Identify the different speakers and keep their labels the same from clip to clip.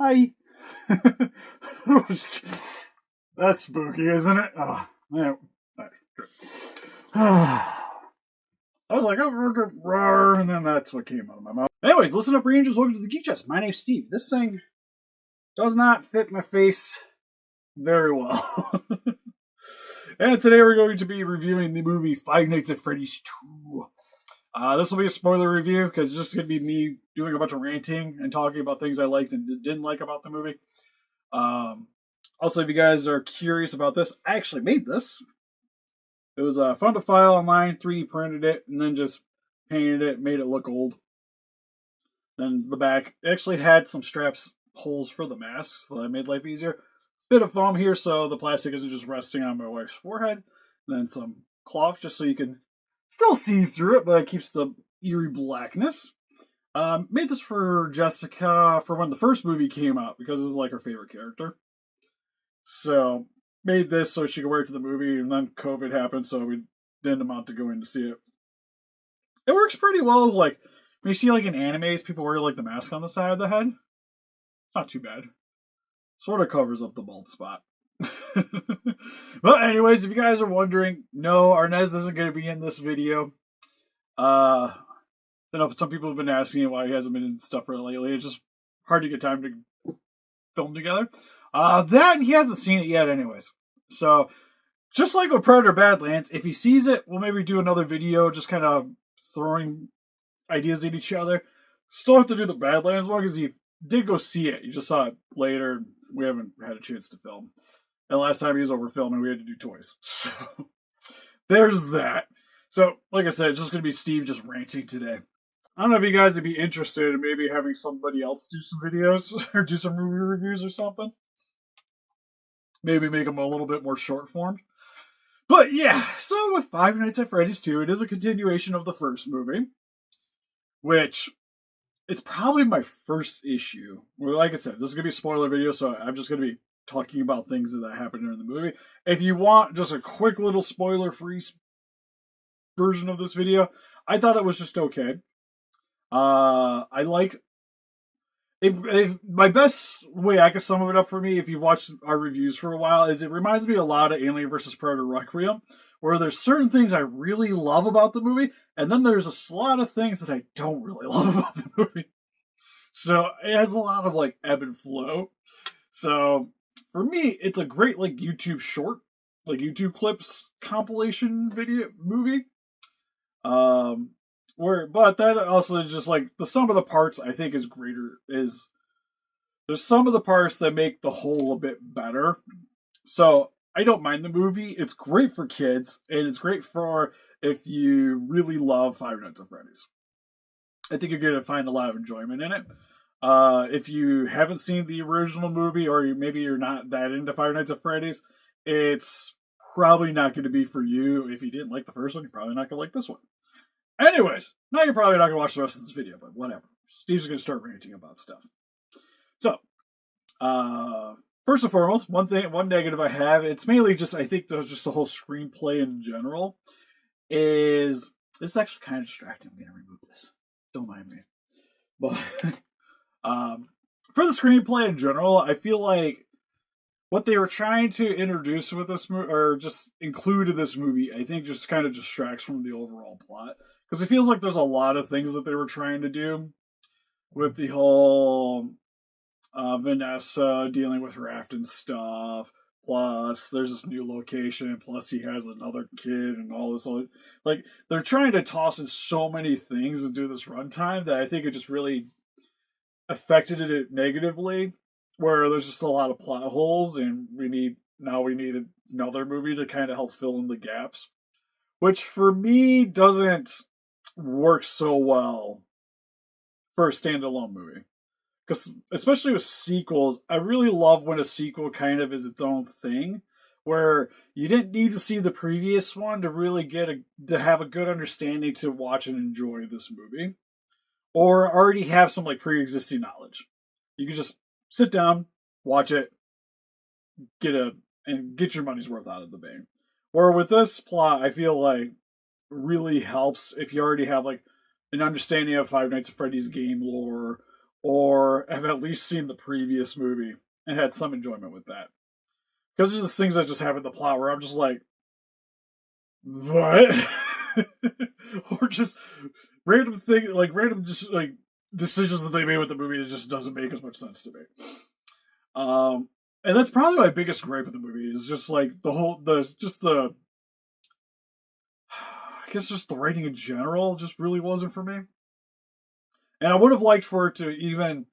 Speaker 1: Hi. That's spooky, isn't it? Oh, man. I was like, oh, and then that's what came out of my mouth. Anyways, listen up, Rangers. Welcome to the Geek Chest. My name's Steve. This thing does not fit my face very well. And today we're going to be reviewing the movie Five Nights at Freddy's 2. This will be a spoiler review because it's just going to be me doing a bunch of ranting and talking about things I liked and didn't like about the movie. Also, if you guys are curious about this, I actually made this. It was fun to file online, 3D printed it, and then just painted it, made it look old. Then the back actually had some straps, holes for the mask, so that made life easier. Bit of foam here so the plastic isn't just resting on my wife's forehead. And then some cloth just so you can still see through it, but it keeps the eerie blackness. Made this for Jessica for when the first movie came out because this is like her favorite character. So made this so she could wear it to the movie, and then COVID happened, so we didn't amount to going to see it. It works pretty well. It's like when you see like in animes, people wear like the mask on the side of the head. Not too bad. Sort of covers up the bald spot. But anyways, if you guys are wondering, no, Arnes isn't going to be in this video. I know some people have been asking why he hasn't been in stuff for lately. It's just hard to get time to film together. That and he hasn't seen it yet anyways. So, just like with Predator Badlands, if he sees it, we'll maybe do another video just kind of throwing ideas at each other. Still have to do the Badlands one because he did go see it. You just saw it later. We haven't had a chance to film. And last time he was over filming, we had to do toys. So, there's that. So, like I said, it's just going to be Steve just ranting today. I don't know if you guys would be interested in maybe having somebody else do some videos or do some movie reviews or something. Maybe make them a little bit more short formed. But yeah, so with Five Nights at Freddy's 2, it is a continuation of the first movie. Which, it's probably my first issue. Well, like I said, this is going to be a spoiler video, so I'm just going to be talking about things that happened during the movie. If you want just a quick little spoiler-free version of this video, I thought it was just okay. I like... If my best way I can sum it up for me, if you've watched our reviews for a while, is it reminds me a lot of Alien vs. Predator Requiem, where there's certain things I really love about the movie, and then there's a lot of things that I don't really love about the movie. So it has a lot of like ebb and flow. So for me, it's a great like YouTube short, like YouTube clips compilation video movie. But that also is just like the sum of the parts I think is greater. There's some of the parts that make the whole a bit better. So I don't mind the movie. It's great for kids, and it's great for if you really love Five Nights at Freddy's. I think you're going to find a lot of enjoyment in it. If you haven't seen the original movie, or maybe you're not that into Five Nights at Freddy's, it's probably not going to be for you. If you didn't like the first one, you're probably not going to like this one. Anyways, now you're probably not going to watch the rest of this video, but whatever. Steve's going to start ranting about stuff. So, first and foremost, one negative I have, it's mainly just, I think, just the whole screenplay in general, is, this is actually kind of distracting. I'm going to remove this. Don't mind me. But, for the screenplay in general, I feel like what they were trying to introduce with this movie, or just include in this movie, I think just kind of distracts from the overall plot. Because it feels like there's a lot of things that they were trying to do with the whole Vanessa dealing with Raft and stuff. Plus, there's this new location. Plus, he has another kid and all this. Like, they're trying to toss in so many things into this runtime that I think it just really affected it negatively. Where there's just a lot of plot holes, and we need another movie to kind of help fill in the gaps. Which, for me, doesn't work so well for a standalone movie. Because, especially with sequels, I really love when a sequel kind of is its own thing, where you didn't need to see the previous one to really to have a good understanding to watch and enjoy this movie. Or already have some like pre-existing knowledge. You can just sit down, watch it, get your money's worth out of the bang. Where with this plot, I feel like really helps if you already have like an understanding of Five Nights at Freddy's game lore, or have at least seen the previous movie and had some enjoyment with that. Because there's just things that just happen in the plot where I'm just like, what? Or just random just like decisions that they made with the movie that just doesn't make as much sense to me. And that's probably my biggest gripe with the movie is just like I guess just the writing in general just really wasn't for me. And I would have liked for it to even,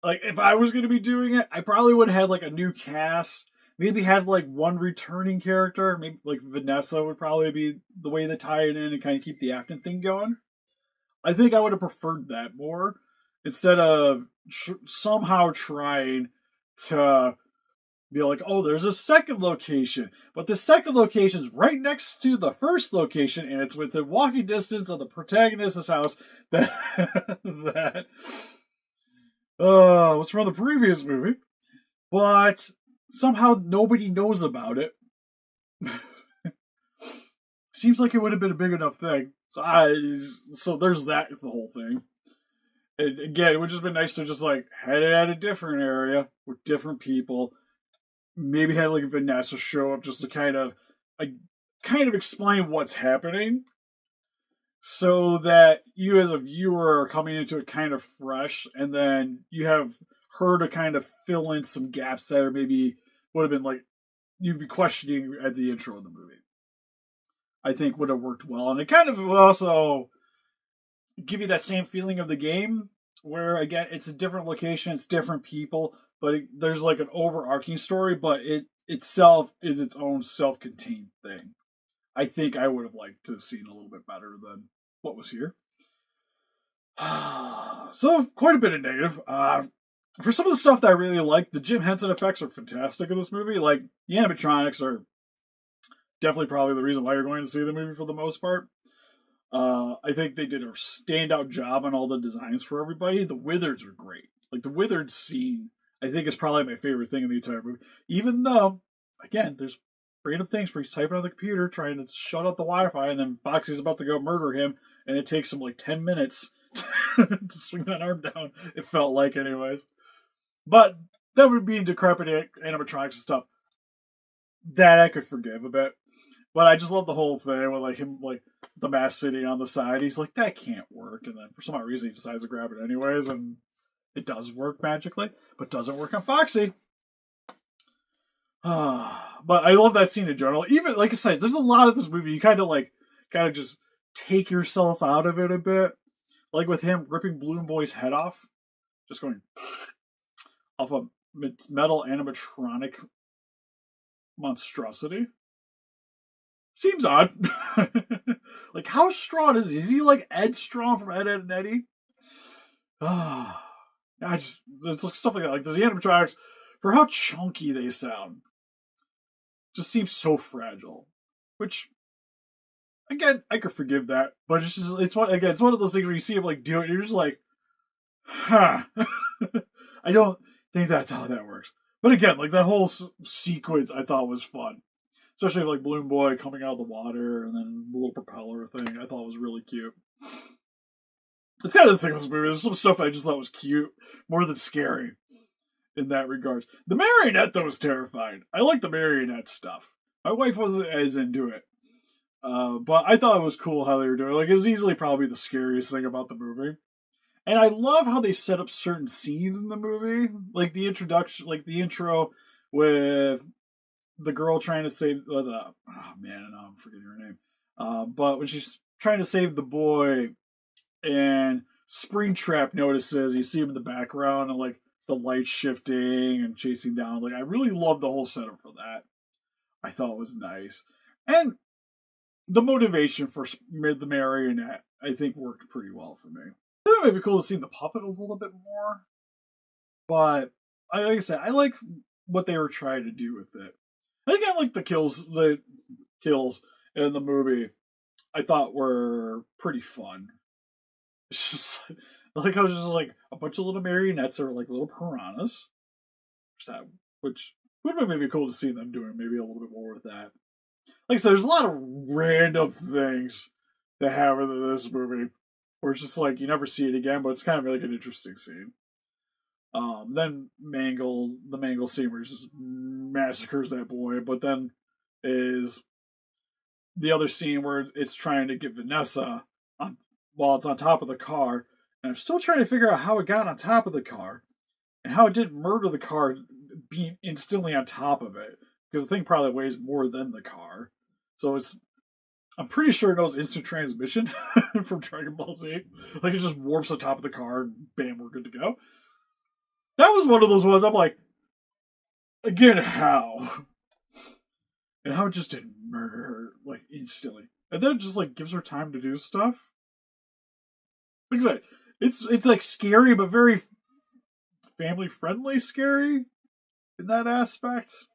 Speaker 1: like, if I was going to be doing it, I probably would have had like a new cast. Maybe had like one returning character. Maybe like Vanessa would probably be the way to tie it in and kind of keep the acting thing going. I think I would have preferred that more instead of somehow trying to be like, oh, there's a second location, but the second location's right next to the first location, and it's within walking distance of the protagonist's house. That was from the previous movie, but somehow nobody knows about it. Seems like it would have been a big enough thing. So there's that, the whole thing. And again, it would just been nice to just like head it at a different area with different people. Maybe have like Vanessa show up just to kind of explain what's happening, so that you as a viewer are coming into it kind of fresh, and then you have her to kind of fill in some gaps that are maybe would have been like you'd be questioning at the intro of the movie. I think would have worked well, and it kind of would also give you that same feeling of the game, where again it's a different location, it's different people, but there's like an overarching story, but it itself is its own self-contained thing. I think I would have liked to have seen a little bit better than what was here. So quite a bit of negative. For some of the stuff that I really like, the Jim Henson effects are fantastic in this movie. Like the animatronics are definitely probably the reason why you're going to see the movie for the most part. I think they did a standout job on all the designs for everybody. The Wizards are great. Like the Wizards scene, I think is probably my favorite thing in the entire movie. Even though, again, there's random things where he's typing on the computer trying to shut out the Wi-Fi, and then Foxy's about to go murder him, and it takes him like 10 minutes to swing that arm down. It felt like, anyways. But that would be decrepit animatronics and stuff. That I could forgive a bit. But I just love the whole thing with like him, like the mask sitting on the side. He's like, that can't work, and then for some odd reason he decides to grab it anyways, and it does work magically, but doesn't work on Foxy. But I love that scene in general. Even like I said, there's a lot of this movie you kind of just take yourself out of it a bit. Like with him ripping Balloon Boy's head off, just going off a metal animatronic monstrosity. Seems odd. Like, how strong is he? Is he like Ed Strong from Ed, Edd and Eddy? It's like stuff like that. Like the animatronics, for how chunky they sound, just seems so fragile. Which, again, I could forgive that, but it's one of those things where you see him like do it, and you're just like, huh. I don't think that's how that works. But again, like that whole sequence, I thought was fun. Especially like Balloon Boy coming out of the water and then the little propeller thing. I thought was really cute. It's kind of the thing with this movie. There's some stuff I just thought was cute, more than scary in that regards. The marionette, though, was terrifying. I like the marionette stuff. My wife wasn't as into it. But I thought it was cool how they were doing it. Like, it was easily probably the scariest thing about the movie. And I love how they set up certain scenes in the movie. Like the introduction, like the intro with the girl trying to save I'm forgetting her name. But when she's trying to save the boy, and Springtrap notices, you see him in the background, and like the light shifting and chasing down. Like I really loved the whole setup for that. I thought it was nice, and the motivation for the marionette, I think, worked pretty well for me. It might be cool to see the puppet a little bit more, but like I said, I like what they were trying to do with it. And again, like the kills in the movie, I thought were pretty fun. It's just like I was just like a bunch of little marionettes that were like little piranhas, which would have been maybe cool to see them doing maybe a little bit more with that. Like I said, there's a lot of random things that happen in this movie where it's just like you never see it again, but it's kind of like an interesting scene. Then the Mangle Steamer just massacres that boy. But then is the other scene where it's trying to get Vanessa on while it's on top of the car. And I'm still trying to figure out how it got on top of the car and how it didn't murder the car being instantly on top of it. Because the thing probably weighs more than the car. So I'm pretty sure it knows instant transmission from Dragon Ball Z. Like it just warps on top of the car and bam, we're good to go. That was one of those ones I'm like, again, how? And how it just didn't murder her like instantly. And then it just like gives her time to do stuff. Like I said, it's like scary but very family friendly scary in that aspect.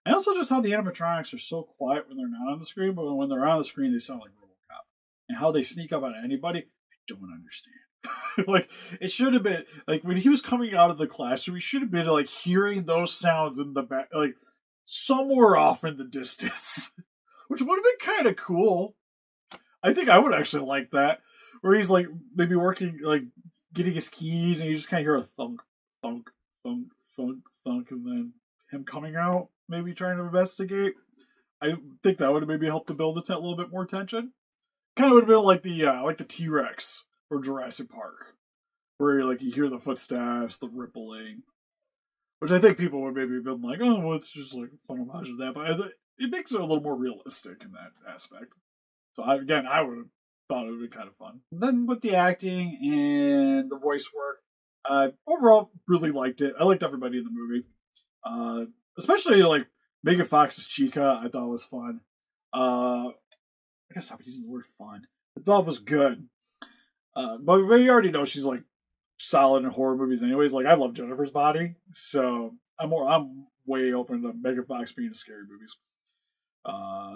Speaker 1: And also just how the animatronics are so quiet when they're not on the screen, but when they're on the screen they sound like RoboCop. And how they sneak up on anybody, I don't understand. Like it should have been like when he was coming out of the classroom, he should have been like hearing those sounds in the back, like somewhere off in the distance, which would have been kind of cool. I think I would actually like that, where he's like maybe working, like getting his keys, and you just kind of hear a thunk, thunk, thunk, thunk, thunk, and then him coming out, maybe trying to investigate. I think that would have maybe helped to build a little bit more tension. Kind of would have been like the T-Rex or Jurassic Park, where like you hear the footsteps, the rippling, which I think people would maybe have been like, oh, well, it's just like a fun homage of that, but it makes it a little more realistic in that aspect. So I would have thought it would be kind of fun. And then with the acting and the voice work, overall really liked it. I liked everybody in the movie, especially like Megan Fox's Chica. I thought was fun. I guess stop using the word fun. I thought it was good. But you already know she's like solid in horror movies anyways. Like I love Jennifer's Body, so I'm way open to Megan Fox being in scary movies.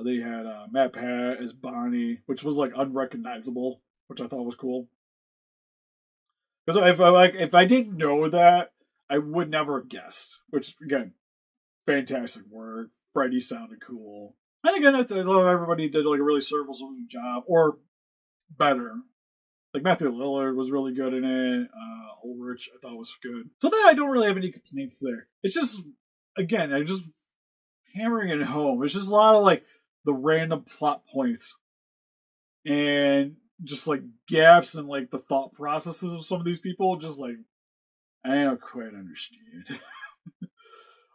Speaker 1: They had Matt Pat as Bonnie, which was like unrecognizable, which I thought was cool. Because if I didn't know that, I would never have guessed. Which again, fantastic work. Freddy sounded cool, and again, I thought everybody did like a really serviceable job, or better. Like Matthew Lillard was really good in it. Ulrich I thought was good. So then I don't really have any complaints there. It's just again, I just hammering it home. It's just a lot of like the random plot points and just like gaps in like the thought processes of some of these people. Just like I don't quite understand.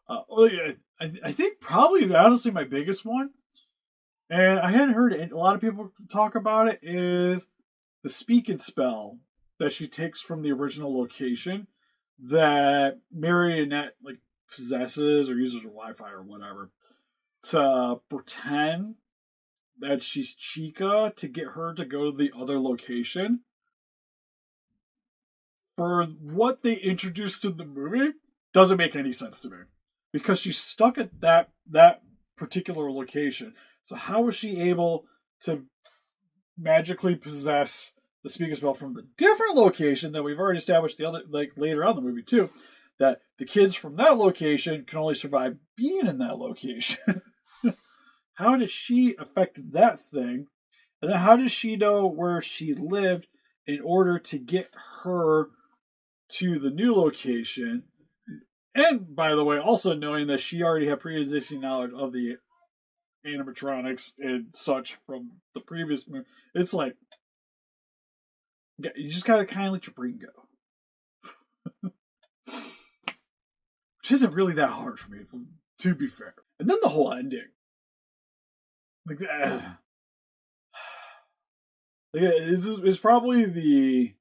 Speaker 1: I think probably honestly my biggest one, and I hadn't heard a lot of people talk about it, is the speak and spell that she takes from the original location that Marionette like possesses or uses her Wi-Fi or whatever to pretend that she's Chica to get her to go to the other location. For what they introduced in the movie, doesn't make any sense to me. Because she's stuck at that particular location. So how was she able to magically possess the speaker spell from the different location that we've already established the other like later on in the movie too, that the kids from that location can only survive being in that location? How did she affect that thing? And then how does she know where she lived in order to get her to the new location? And by the way, also knowing that she already had pre-existing knowledge of the animatronics and such from the previous movie. It's like, you just gotta kind of let your brain go. Which isn't really that hard for me, to be fair. And then the whole ending. Like, it's probably the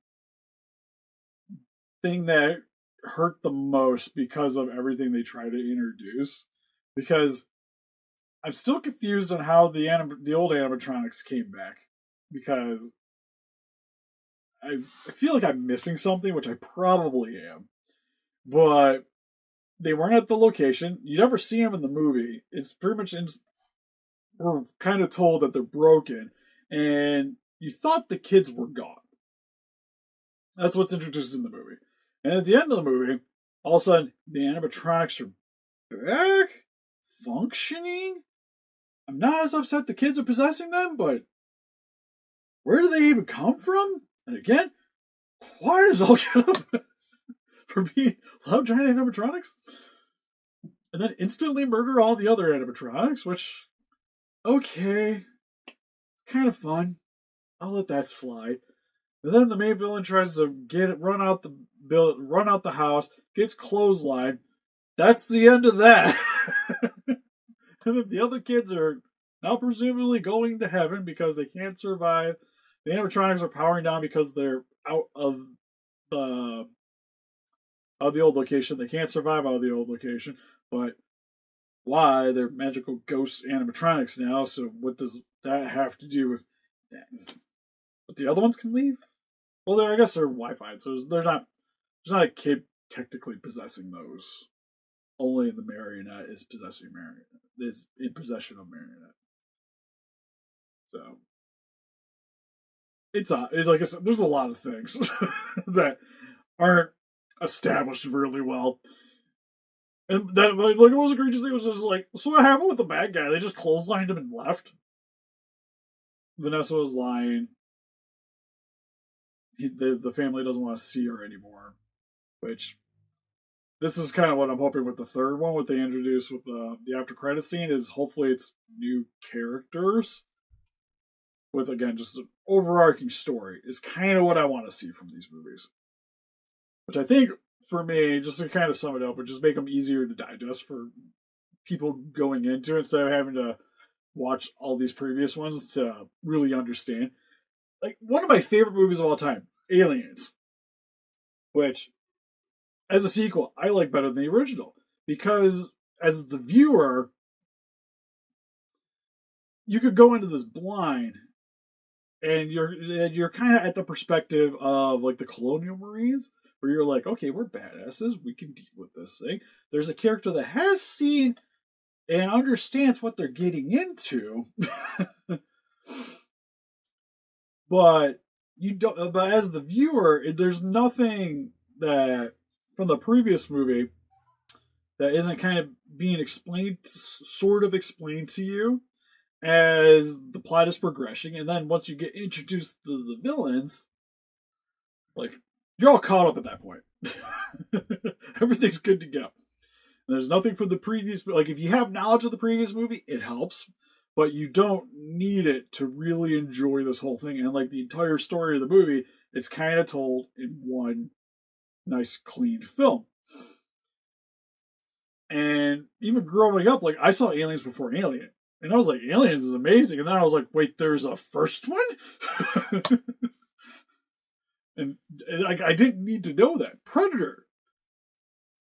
Speaker 1: thing that hurt the most because of everything they try to introduce. Because I'm still confused on how the old animatronics came back. Because I feel like I'm missing something, which I probably am. But they weren't at the location. You never see them in the movie. It's pretty much we're kind of told that they're broken. And you thought the kids were gone. That's what's introduced in the movie. And at the end of the movie, all of a sudden, the animatronics are back, functioning. I'm not as upset the kids are possessing them, but where do they even come from? And again, why does all get up? for being loud giant animatronics, and then instantly murder all the other animatronics, which, okay, kind of fun. I'll let that slide. And then the main villain tries to run out the house, gets clotheslined. That's the end of that. And then the other kids are now presumably going to heaven because they can't survive. The animatronics are powering down because they're out of the old location. They can't survive out of the old location, but why? They're magical ghost animatronics now. So what does that have to do with that? But the other ones can leave. Well, I guess they're Wi-Fi, so there's not a kid technically possessing those. Only the marionette is in possession of marionette. So it's like I said, there's a lot of things that aren't established really well. And that, like, it was egregious. It was just like, so what happened with the bad guy? They just clotheslined him and left. Vanessa was lying. The family doesn't want to see her anymore. Which, this is kind of what I'm hoping with the third one, what they introduce with the after credit scene, is hopefully it's new characters. With, again, just an overarching story, is kind of what I want to see from these movies. Which I think, for me, just to kind of sum it up, would just make them easier to digest for people going into it, instead of having to watch all these previous ones to really understand. Like, one of my favorite movies of all time, Aliens. Which, as a sequel, I like better than the original. Because, as the viewer, you could go into this blind, and you're kind of at the perspective of, like, the colonial Marines, where you're like, okay, we're badasses, we can deal with this thing. There's a character that has seen and understands what they're getting into, but you don't. But as the viewer, there's nothing that from the previous movie that isn't kind of being sort of explained to you as the plot is progressing, and then once you get introduced to the villains, like, you're all caught up at that point. Everything's good to go. And there's nothing from the previous, like, if you have knowledge of the previous movie, it helps, but you don't need it to really enjoy this whole thing. And, like, the entire story of the movie is kind of told in one nice, clean film. And even growing up, like, I saw Aliens before Alien. And I was like, Aliens is amazing. And then I was like, wait, there's a first one? and I didn't need to know that. Predator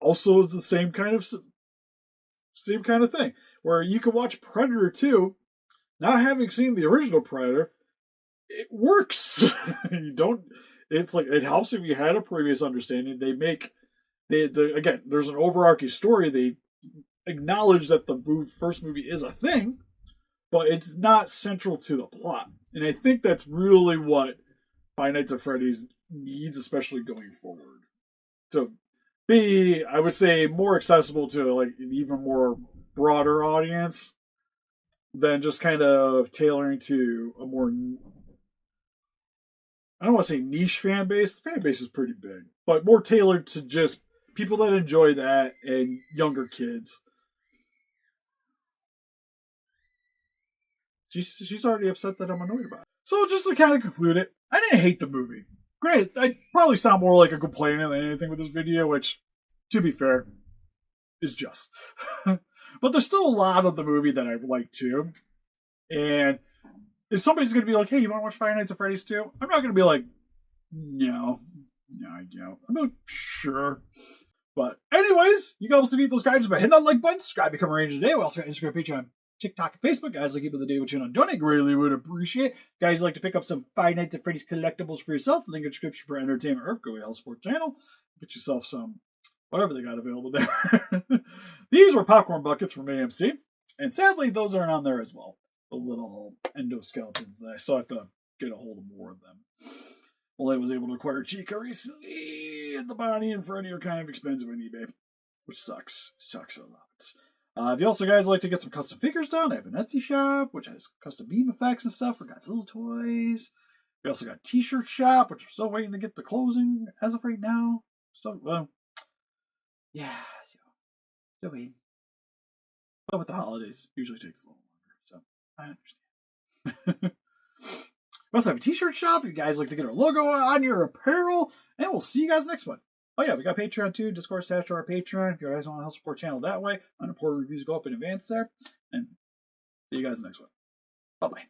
Speaker 1: also is the same kind of thing, where you can watch Predator 2, not having seen the original Predator. It works. You don't. It's like, it helps if you had a previous understanding. Again, there's an overarching story. They acknowledge that the first movie is a thing, but it's not central to the plot. And I think that's really what Five Nights at Freddy's needs, especially going forward, to be, I would say, more accessible to, like, an even more broader audience than just kind of tailoring to a more, I don't want to say niche fan base. The fan base is pretty big, but more tailored to just people that enjoy that and younger kids. She's already upset that I'm annoyed about it. So just to kind of conclude it, I didn't hate the movie. Granted, I probably sound more like a complainer than anything with this video, which, to be fair, is just. But there's still a lot of the movie that I like too. And if somebody's going to be like, hey, you want to watch Five Nights at Freddy's 2? I'm not going to be like, no, I don't. I'm like, sure. But anyways, you guys to beat those guys by hitting that like button, subscribe, become a ranger today. We also got Instagram, Patreon, TikTok, and Facebook. Guys, like, keep the day with you on donate. Really would appreciate. Guys, like to pick up some Five Nights at Freddy's collectibles for yourself. Link in the description for Entertainment Earth. Go to Hell Sport channel. Get yourself some whatever they got available there. These were popcorn buckets from AMC. And sadly, those aren't on there as well. The little endoskeletons. I still have to get a hold of more of them. Well, I was able to acquire Chica recently, and the Bonnie and Freddy are kind of expensive on eBay, which sucks. Sucks a lot. If you also guys like to get some custom figures done, I have an Etsy shop, which has custom beam effects and stuff for Godzilla toys. We also got a t-shirt shop, which I'm still waiting to get the closing as of right now. yeah, still waiting. But with the holidays, it usually takes a little longer, so I understand. We also have a t-shirt shop. If you guys like to get our logo on your apparel, and we'll see you guys next one. Oh yeah, we got Patreon too. Discord attached to our Patreon. If you guys want to help support the channel that way, unimportant reviews go up in advance there. And see you guys next one. Bye bye.